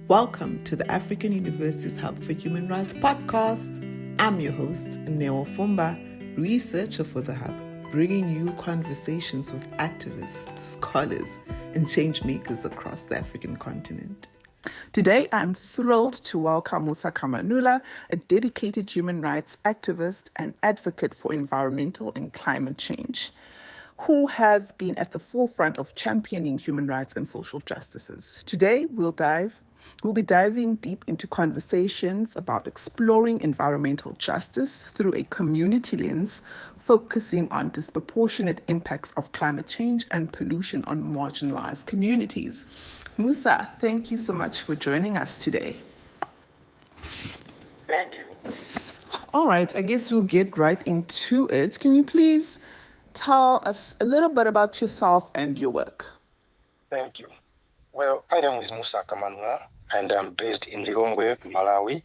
Welcome to the African University's Hub for Human Rights podcast. I'm your host, Neo Fumba, researcher for the Hub, bringing you conversations with activists, scholars, and change makers across the African continent. Today, I'm thrilled to welcome Mussa Kamanula, a dedicated human rights activist and advocate for environmental and climate change, who has been at the forefront of championing human rights and social justices. Today, we'll be diving deep into conversations about exploring environmental justice through a community lens, focusing on disproportionate impacts of climate change and pollution on marginalized communities. Mussa, thank you so much for joining us today. Thank you. All right, I guess we'll get right into it. Can you please tell us a little bit about yourself and your work? Thank you. Well, my name is Mussa Kamanula, and I'm based in Lilongwe, Malawi.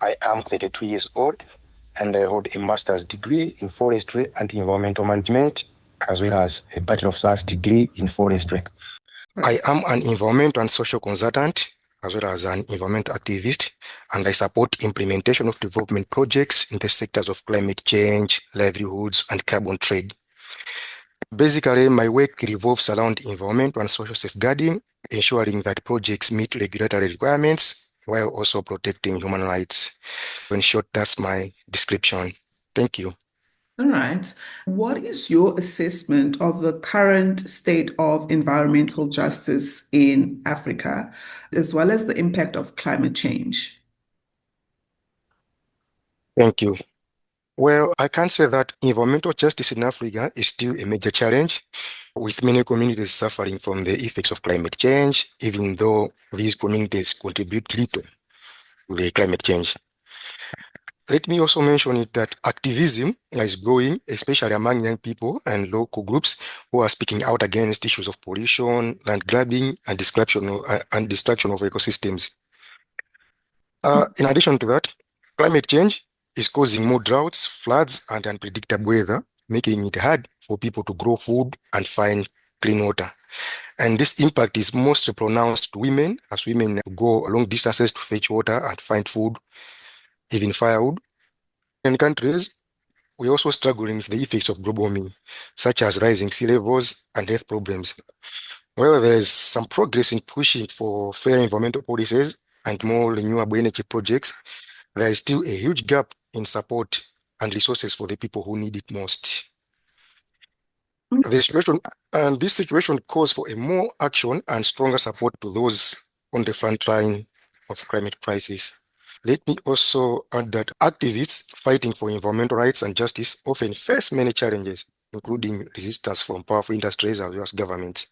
I am 32 years old, and I hold a master's degree in Forestry and Environmental Management, as well as a Bachelor of Science degree in Forestry. I am an environmental and social consultant, as well as an environmental activist, and I support implementation of development projects in the sectors of climate change, livelihoods, and carbon trade. Basically, my work revolves around environmental and social safeguarding, ensuring that projects meet regulatory requirements while also protecting human rights. In short, that's my description. Thank you. All right. What is your assessment of the current state of environmental justice in Africa, as well as the impact of climate change? Thank you. Well, I can say that environmental justice in Africa is still a major challenge, with many communities suffering from the effects of climate change, even though these communities contribute little to the climate change. Let me also mention it that activism is growing, especially among young people and local groups who are speaking out against issues of pollution, land grabbing, and destruction of ecosystems. In addition to that, climate change is causing more droughts, floods, and unpredictable weather, making it hard for people to grow food and find clean water. And this impact is most pronounced to women, as women go long distances to fetch water and find food, even firewood. In countries, we also struggling with the effects of global warming, such as rising sea levels and health problems. While there is some progress in pushing for fair environmental policies and more renewable energy projects, there is still a huge gap in support and resources for the people who need it most. This situation calls for a more action and stronger support to those on the front line of climate crisis. Let me also add that activists fighting for environmental rights and justice often face many challenges, including resistance from powerful industries as well as governments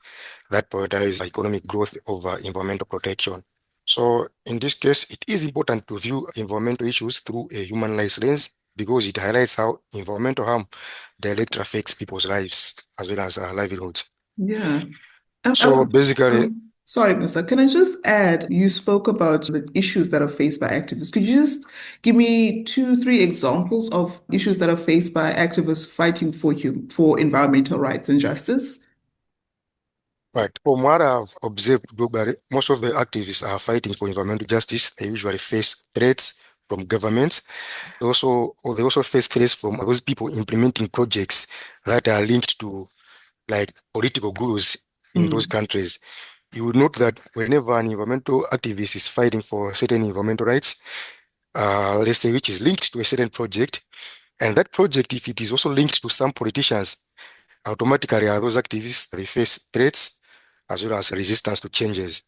that prioritize economic growth over environmental protection. So in this case, it is important to view environmental issues through a human rights lens because it highlights how environmental harm directly affects people's lives as well as livelihoods. Yeah. So basically, sorry, Mussa, can I just add, you spoke about the issues that are faced by activists. Could you just give me 2-3 examples of issues that are faced by activists fighting for environmental rights and justice? right. From what I've observed globally, most of the activists are fighting for environmental justice. They usually face threats from governments. They also face threats from those people implementing projects that are linked to like political gurus in those countries. You would note that whenever an environmental activist is fighting for certain environmental rights, let's say which is linked to a certain project, and that project, if it is also linked to some politicians, automatically those activists, they face threats as well as resistance to changes.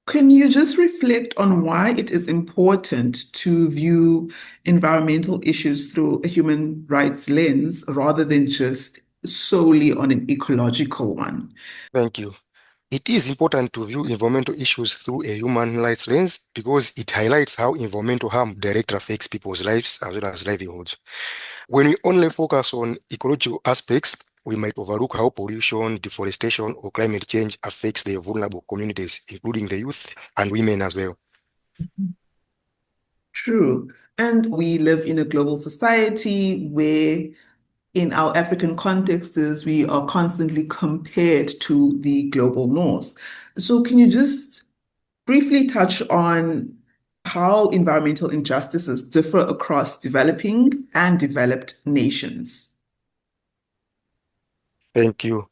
Can you just reflect on why it is important to view environmental issues through a human rights lens rather than just solely on an ecological one? Thank you. It is important to view environmental issues through a human rights lens because it highlights how environmental harm directly affects people's lives as well as livelihoods. When we only focus on ecological aspects, we might overlook how pollution, deforestation, or climate change affects the vulnerable communities, including the youth and women as well. True. And we live in a global society where in our African contexts, we are constantly compared to the global north. So can you just briefly touch on how environmental injustices differ across developing and developed nations. Thank you.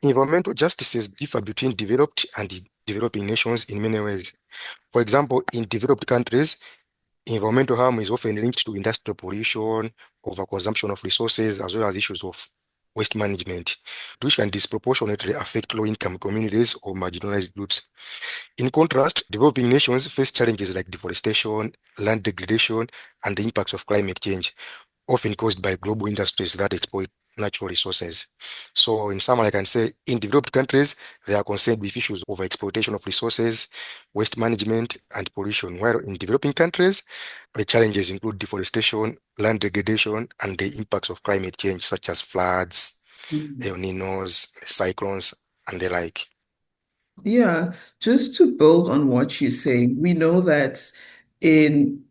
Environmental justices differ between developed and developing nations in many ways. For example, in developed countries, environmental harm is often linked to industrial pollution, overconsumption of resources, as well as issues of waste management, which can disproportionately affect low-income communities or marginalized groups. In contrast, developing nations face challenges like deforestation, land degradation, and the impacts of climate change, often caused by global industries that exploit natural resources. So, in summary, I can say in developed countries, they are concerned with issues of exploitation of resources, waste management, and pollution, while in developing countries, the challenges include deforestation, land degradation, and the impacts of climate change, such as floods, El Ninos, cyclones, and the like. Yeah, just to build on what you're saying, we know that in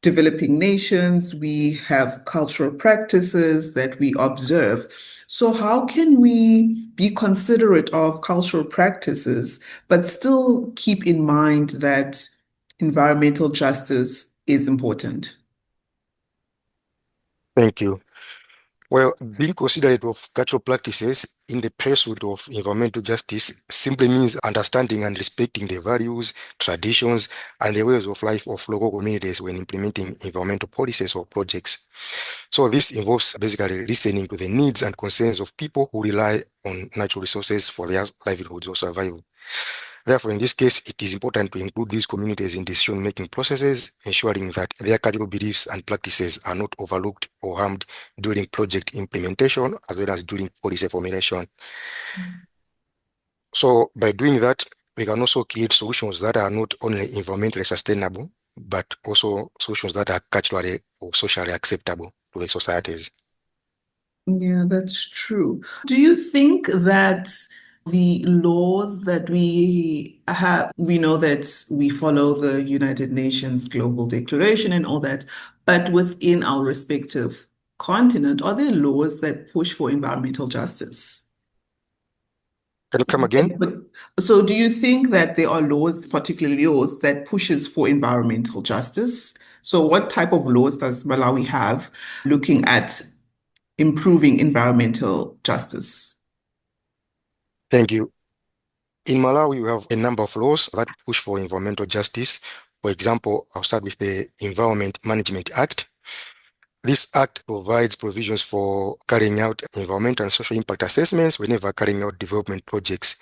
developing nations, we have cultural practices that we observe. So, how can we be considerate of cultural practices, but still keep in mind that environmental justice is important? Thank you. Well, being considerate of cultural practices in the pursuit of environmental justice simply means understanding and respecting the values, traditions, and the ways of life of local communities when implementing environmental policies or projects. So this involves basically listening to the needs and concerns of people who rely on natural resources for their livelihoods or survival. Therefore, in this case, it is important to include these communities in decision-making processes, ensuring that their cultural beliefs and practices are not overlooked or harmed during project implementation, as well as during policy formulation. So by doing that, we can also create solutions that are not only environmentally sustainable, but also solutions that are culturally or socially acceptable to the societies. Yeah, that's true. Do you think that the laws that we have, we know that we follow the United Nations Global Declaration and all that, but within our respective continent, are there laws that push for environmental justice? Can you come again? But so do you think that there are laws, particularly laws, that pushes for environmental justice? So what type of laws does Malawi have looking at improving environmental justice? Thank you. In Malawi, we have a number of laws that push for environmental justice. For example, I'll start with the Environment Management Act. This act provides provisions for carrying out environmental and social impact assessments whenever carrying out development projects.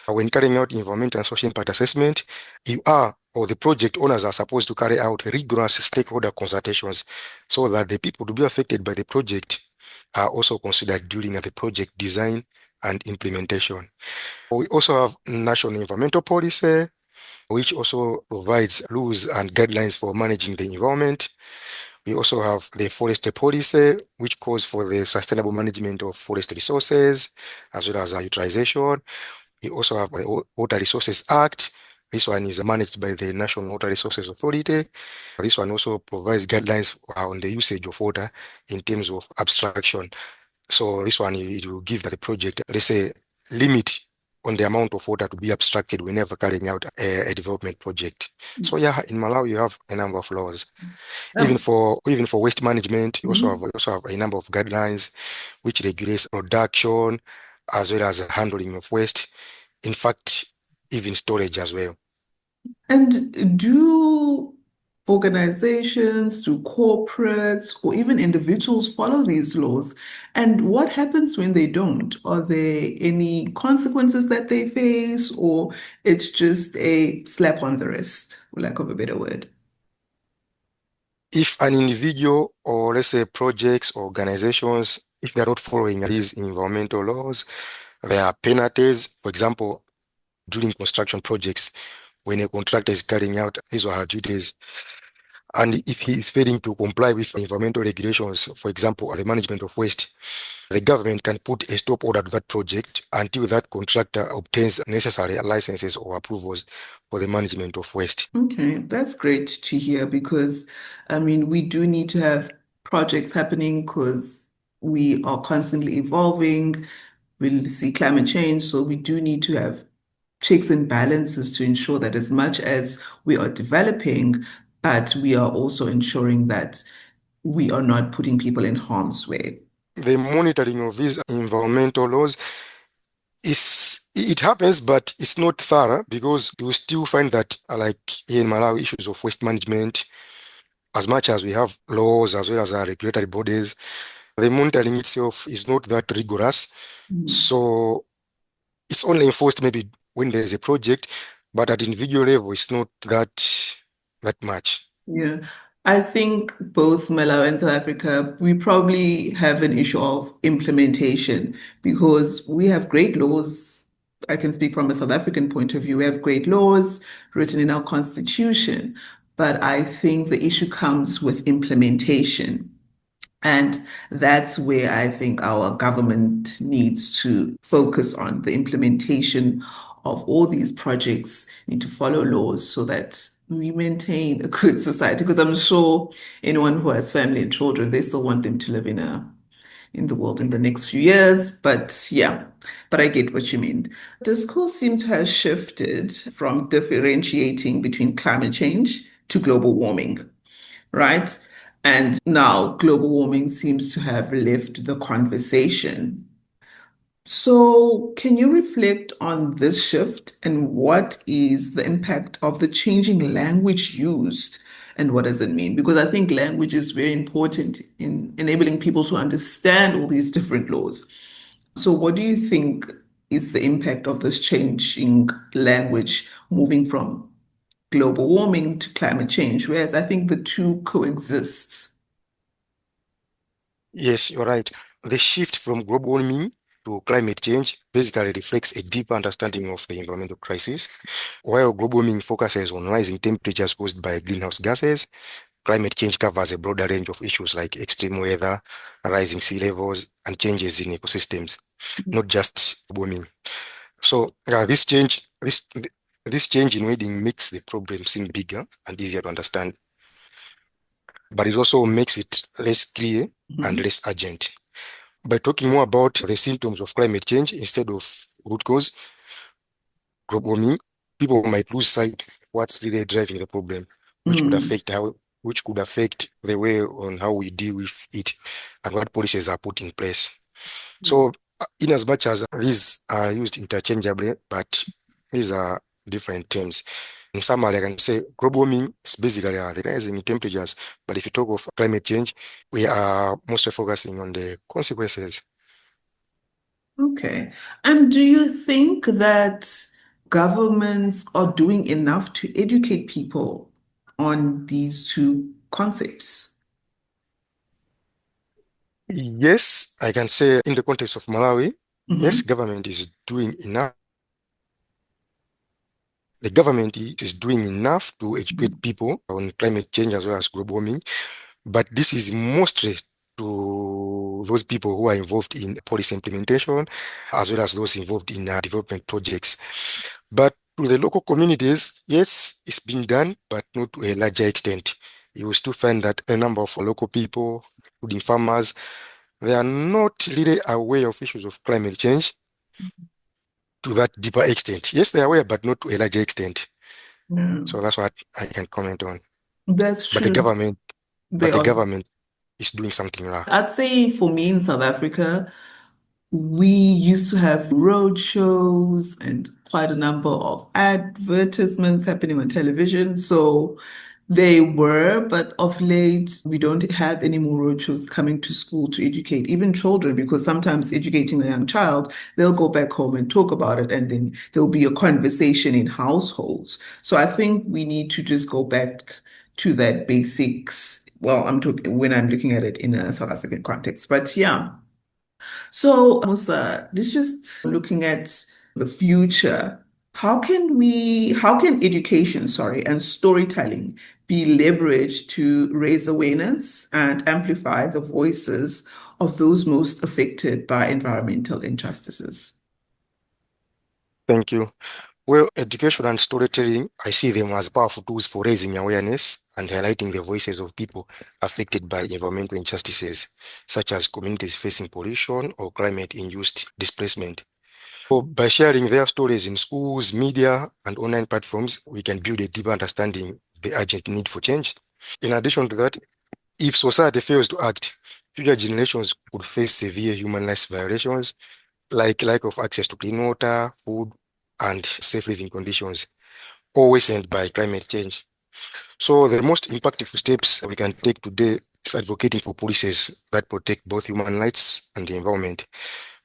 When carrying out environmental and social impact assessment, you are or the project owners are supposed to carry out rigorous stakeholder consultations so that the people to be affected by the project are also considered during the project design and implementation. We also have national environmental policy, which also provides rules and guidelines for managing the environment. We also have the forestry policy, which calls for the sustainable management of forest resources, as well as utilization. We also have the Water Resources Act. This one is managed by the National Water Resources Authority. This one also provides guidelines on the usage of water in terms of abstraction. So this one, it will give the project, let's say, limit on the amount of water to be abstracted whenever carrying out a development project. So yeah, in Malawi, you have a number of laws. Um, Even for waste management, mhm. you also have a number of guidelines which regulates production as well as handling of waste. In fact, even storage as well. And do organizations, do corporates, or even individuals follow these laws? And what happens when they don't? Are there any consequences that they face, or it's just a slap on the wrist, for lack of a better word? If an individual or let's say projects or organizations, if they're not following these environmental laws, there are penalties. For example, during construction projects, when a contractor is carrying out his or her duties, and if he is failing to comply with environmental regulations, for example, the management of waste, the government can put a stop order to that project until that contractor obtains necessary licenses or approvals for the management of waste. Okay, that's great to hear because I mean, we do need to have projects happening because we are constantly evolving. We see climate change, so we do need to have checks and balances to ensure that as much as we are developing, but we are also ensuring that we are not putting people in harm's way. The monitoring of these environmental laws it happens, but it's not thorough because you still find that, like here in Malawi, issues of waste management, as much as we have laws as well as our regulatory bodies, the monitoring itself is not that rigorous. So it's only enforced maybe when there's a project, but at individual level, it's not that much. Yeah. I think both Malawi and South Africa, we probably have an issue of implementation because we have great laws. I can speak from a South African point of view. We have great laws written in our constitution, but I think the issue comes with implementation. And that's where I think our government needs to focus on the implementation of all these projects, need to follow laws so that we maintain a good society. Because I'm sure anyone who has family and children, they still want them to live in the world in the next few years. But yeah, but I get what you mean. Discourse seems to have shifted from differentiating between climate change to global warming, right? And now global warming seems to have left the conversation. So, can you reflect on this shift and what is the impact of the changing language used and what does it mean? Because I think language is very important in enabling people to understand all these different laws. So, what do you think is the impact of this changing language moving from global warming to climate change? Whereas I think the two coexist. Yes, you're right. The shift from global warming to climate change basically reflects a deeper understanding of the environmental crisis. While global warming focuses on rising temperatures caused by greenhouse gases, climate change covers a broader range of issues like extreme weather, rising sea levels, and changes in ecosystems, not just warming. So this change in wording makes the problem seem bigger and easier to understand, but it also makes it less clear and Mhm. less urgent. By talking more about the symptoms of climate change instead of root cause, global warming, people might lose sight of what's really driving the problem, Mm. which could affect the way on how we deal with it and what policies are put in place. So, in as much as these are used interchangeably, but these are different terms. In summary, I can say global warming is basically the rising temperatures. But if you talk of climate change, we are mostly focusing on the consequences. Okay. And do you think that governments are doing enough to educate people on these two concepts? Yes, I can say in the context of Malawi, yes, Mhm. government is doing enough. The government is doing enough to educate people on climate change as well as global warming. But this is mostly to those people who are involved in policy implementation, as well as those involved in development projects. But to the local communities, yes, it's been done, but not to a larger extent. You will still find that a number of local people, including farmers, they are not really aware of issues of climate change to that deeper extent. Yes, they are aware, but not to a larger extent. Yeah, So that's what I can comment on. that's But the true. government, They but the are. government is doing something now. I'd say for me in South Africa, we used to have road shows and quite a number of advertisements happening on television. So they were, but of late, we don't have any more road shows coming to school to educate even children, because sometimes educating a young child, they'll go back home and talk about it, and then there'll be a conversation in households. So I think we need to just go back to that basics. Well, I'm talking when I'm looking at it in a South African context, but yeah. So, Musa, this is just looking at the future. How can education, sorry, and storytelling be leveraged to raise awareness and amplify the voices of those most affected by environmental injustices? Thank you. Well, education and storytelling, I see them as powerful tools for raising awareness and highlighting the voices of people affected by environmental injustices, such as communities facing pollution or climate-induced displacement. By sharing their stories in schools, media, and online platforms, we can build a deeper understanding of the urgent need for change. In addition to that, if society fails to act, future generations could face severe human rights violations like lack of access to clean water, food, and safe living conditions, always worsened by climate change. So the most impactful steps we can take today is advocating for policies that protect both human rights and the environment,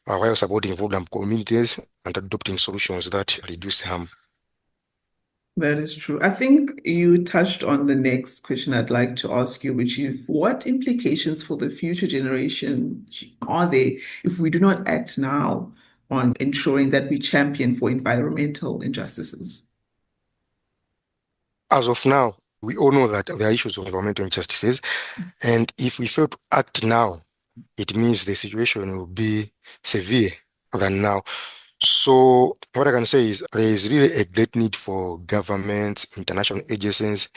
while supporting vulnerable communities and adopting solutions that reduce harm. That is true. I think you touched on the next question I'd like to ask you, which is what implications for the future generation are there if we do not act now on ensuring that we champion for environmental injustices? As of now, we all know that there are issues of environmental injustices, and if we fail to act now, it means the situation will be severe than now. So what I can say is there is really a great need for governments, international agencies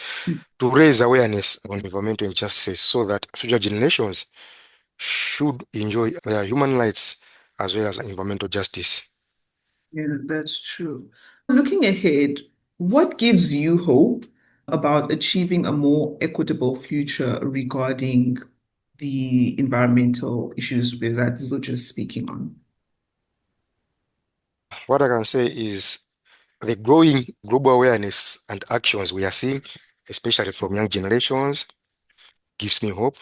to raise awareness on environmental injustices so that future generations should enjoy their human rights as well as environmental justice. Yeah, that's true. Looking ahead, what gives you hope about achieving a more equitable future regarding the environmental issues that we were just speaking on? What I can say is the growing global awareness and actions we are seeing, especially from young generations, gives me hope.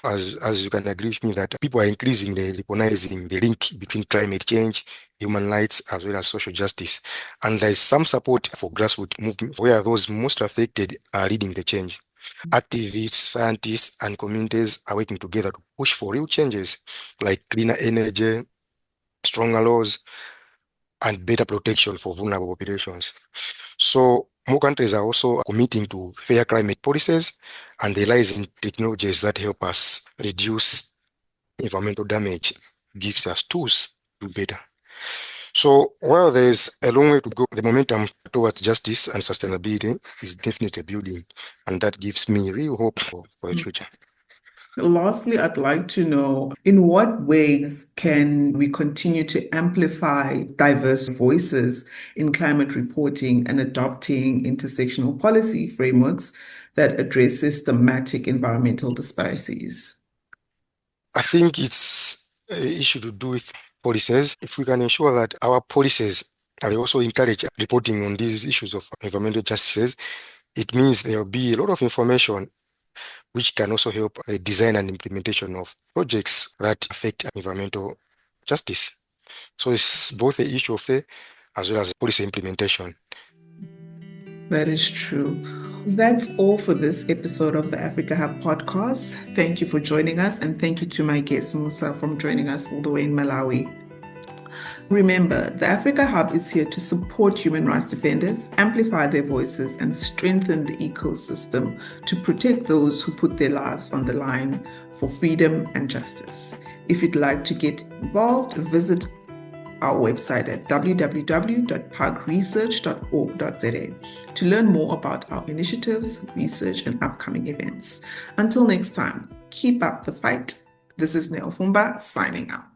As you can agree with me that people are increasingly recognizing the link between climate change, human rights, as well as social justice. And there is some support for grassroots movements where those most affected are leading the change. Activists, scientists, and communities are working together to push for real changes like cleaner energy, stronger laws, and better protection for vulnerable populations. So more countries are also committing to fair climate policies and realizing technologies that help us reduce environmental damage, gives us tools to do better. So while there's a long way to go, the momentum towards justice and sustainability is definitely building, and that gives me real hope for the future. Lastly, I'd like to know in what ways can we continue to amplify diverse voices in climate reporting and adopting intersectional policy frameworks that address systematic environmental disparities? I think it's an issue to do with policies. If we can ensure that our policies they also encourage reporting on these issues of environmental justices, it means there will be a lot of information which can also help the design and implementation of projects that affect environmental justice. So it's both the issue of the as well as policy implementation. That is true. That's all for this episode of the Africa Hub podcast. Thank you for joining us, and thank you to my guest Musa for joining us all the way in Malawi. Remember, the Africa Hub is here to support human rights defenders, amplify their voices, and strengthen the ecosystem to protect those who put their lives on the line for freedom and justice. If you'd like to get involved, visit our website at www.pugresearch.org.za to learn more about our initiatives, research, and upcoming events. Until next time, keep up the fight. This is Neo Fumba signing out.